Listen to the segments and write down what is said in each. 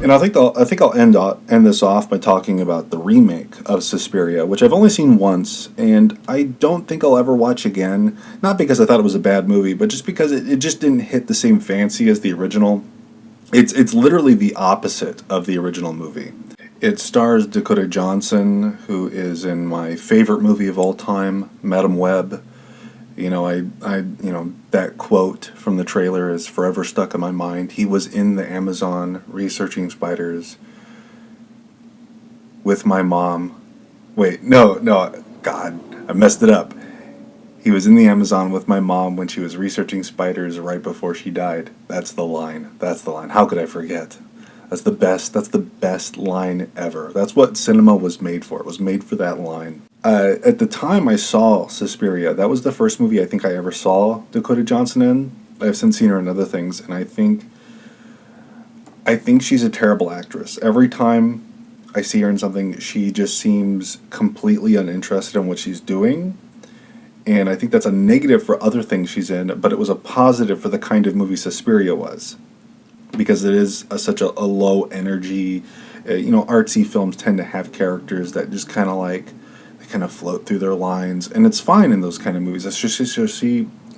And I think I'll end this off by talking about the remake of Suspiria, which I've only seen once, and I don't think I'll ever watch again. Not because I thought it was a bad movie, but just because it just didn't hit the same fancy as the original. It's literally the opposite of the original movie. It stars Dakota Johnson, who is in my favorite movie of all time, Madam Web. That quote from the trailer is forever stuck in my mind. He was in the Amazon researching spiders with my mom. Wait, no, God, I messed it up. He was in the Amazon with my mom when she was researching spiders right before she died. That's the line. How could I forget? That's the best line ever. That's what cinema was made for. It was made for that line. At the time I saw Suspiria, that was the first movie I think I ever saw Dakota Johnson in. I've since seen her in other things, and I think she's a terrible actress. Every time I see her in something, she just seems completely uninterested in what she's doing. And I think that's a negative for other things she's in, but it was a positive for the kind of movie Suspiria was. Because it is such a low energy, artsy films tend to have characters that just kind of float through their lines, and it's fine in those kind of movies.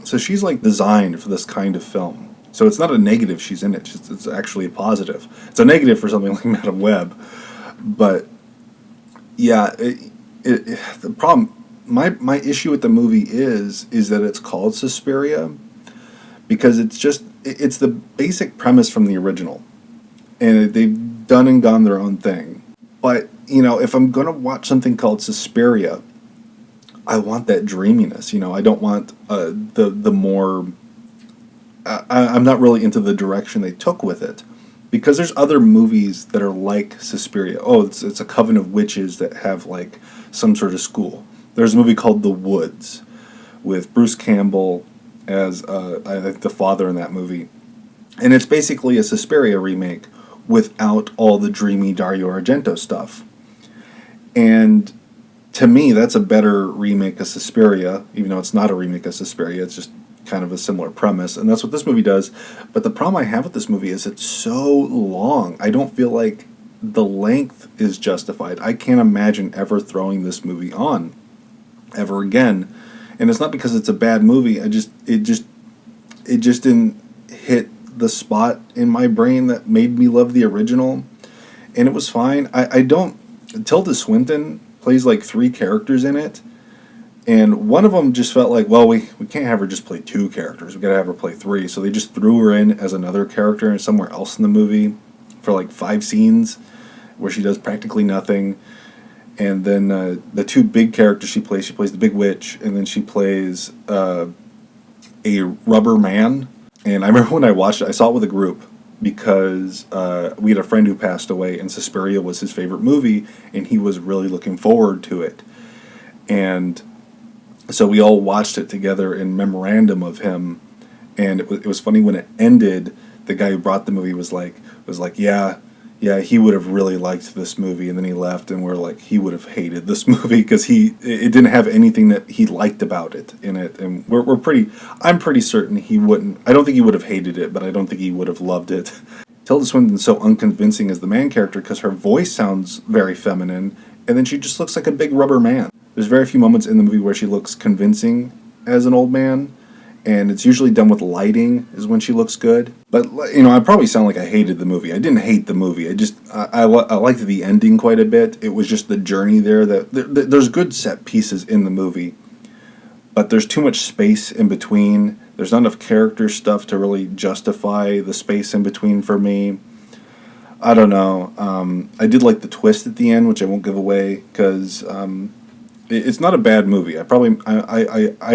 So she's like designed for this kind of film. So it's not a negative she's in it. It's actually a positive. It's a negative for something like Madam Web, but yeah, the problem. My issue with the movie is that it's called Suspiria because it's the basic premise from the original, and they've done and gone their own thing. But if I'm gonna watch something called Suspiria, I want that dreaminess. I don't want the more. I'm not really into the direction they took with it, because there's other movies that are like Suspiria. Oh, it's a coven of witches that have like some sort of school. There's a movie called The Woods with Bruce Campbell as I think the father in that movie, and it's basically a Suspiria remake without all the dreamy Dario Argento stuff. And to me, that's a better remake of Suspiria, even though it's not a remake of Suspiria. It's just kind of a similar premise, and that's what this movie does. But the problem I have with this movie is it's so long. I don't feel like the length is justified. I can't imagine ever throwing this movie on ever again. And it's not because it's a bad movie. It just didn't hit the spot in my brain that made me love the original. And it was fine. I don't... Tilda Swinton plays like 3 characters in it. And one of them just felt like, well, we can't have her just play 2 characters. We got to have her play 3. So they just threw her in as another character somewhere else in the movie for like 5 scenes where she does practically nothing. And then the 2 big characters she plays the big witch, and then she plays a rubber man. And I remember when I watched it, I saw it with a group because we had a friend who passed away, and Suspiria was his favorite movie, and he was really looking forward to it. And so we all watched it together in memorandum of him, and it was funny when it ended. The guy who brought the movie was like, yeah, he would have really liked this movie, and then he left, and we're like, he would have hated this movie because it didn't have anything that he liked about it in it, and I'm pretty certain he wouldn't. I don't think he would have hated it, but I don't think he would have loved it. Tilda Swinton's so unconvincing as the man character because her voice sounds very feminine, and then she just looks like a big rubber man. There's very few moments in the movie where she looks convincing as an old man. And it's usually done with lighting is when she looks good. But, I probably sound like I hated the movie. I didn't hate the movie. I liked the ending quite a bit. It was just the journey there. There's good set pieces in the movie, but there's too much space in between. There's not enough character stuff to really justify the space in between for me. I don't know. I did like the twist at the end, which I won't give away, because... it's not a bad movie. I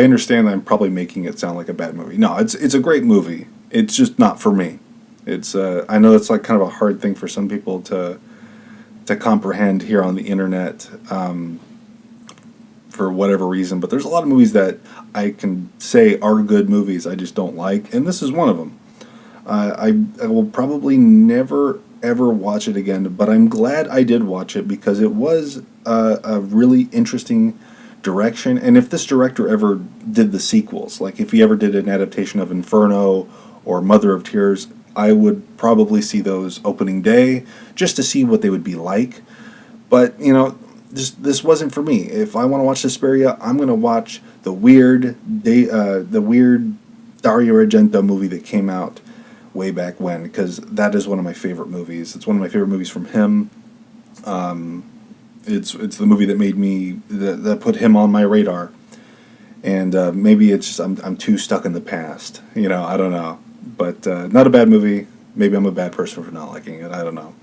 understand that I'm probably making it sound like a bad movie. No, it's a great movie. It's just not for me. It's I know that's like kind of a hard thing for some people to comprehend here on the internet for whatever reason. But there's a lot of movies that I can say are good movies I just don't like, and this is one of them. I will probably never ever watch it again, but I'm glad I did watch it because it was a really interesting direction. And if this director ever did the sequels, like if he ever did an adaptation of Inferno or Mother of Tears, I would probably see those opening day just to see what they would be like. But this wasn't for me. If I want to watch Suspiria, I'm going to watch the weird Dario Argento movie that came out way back when, because that is one of my favorite movies. It's one of my favorite movies from him. It's the movie that made me that put him on my radar. And maybe it's just I'm too stuck in the past. I don't know. But not a bad movie. Maybe I'm a bad person for not liking it. I don't know.